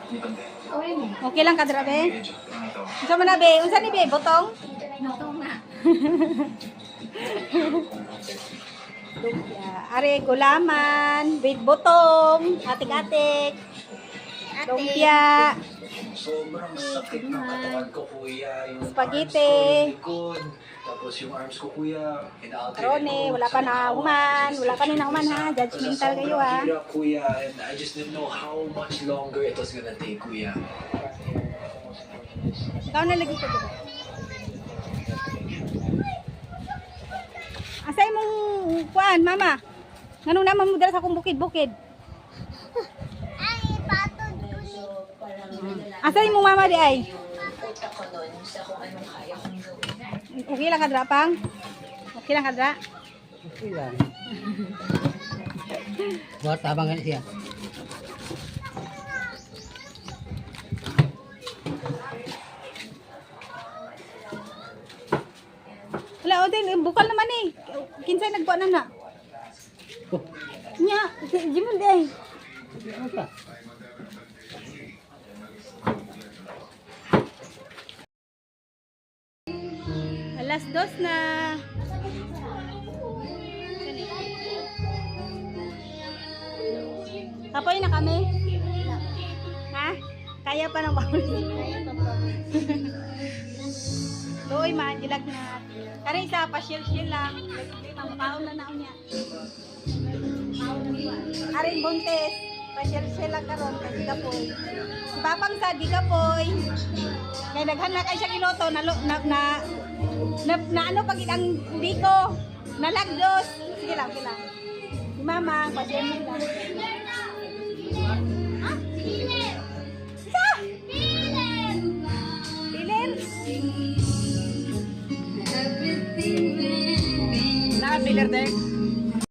Okay lang kadra be. Unsa man na be? Unsa ni be? Botong? Botong na. Lumpia. Are gulaman, with botong, atik-atik. Lumpia. Sobrang sakit ng katawan ko, kuya. Yung Spaghetti. arms ko, yung likod. Tapos yung arms ko, kuya. Rone, wala pa na human. Wala pa na human ha. Judgmental kayo ha. Hirap, kuya. And I just didn't know how much longer it was gonna take, kuya. Ikaw na lagi ko dito. Asay mong kuan, mama? Nganong naman mo dala sa akong bukid-bukid? Ay, patod ko si... Asay mong mama di ay? Punta ko nun sa kung anong kaya kong gawin. Okay lang kadra pang? Okay lang kadra? Okay lang. Buat abang kan siya. Wala, Odin, bukal naman eh. Kinsay nagbuan na na. Oh, Nya, Jimon di ay. apa? Alas 2 na. Kapoy na kami? Ha? Kaya pa ng bawal. Doy man, gilag na. Kaya isa pa, shell lang. Mamakaon na naon niya. Arin buntes. Pa-shell lang karon kasi kapoy. Si Papang sa di kapoy. Kaya daghan na kay siya giloto na ano pag ang biko. Nalagdos. Sige lang, sige lang. Si Mama, pa-shell lang. Piler? Nah, pilar deh.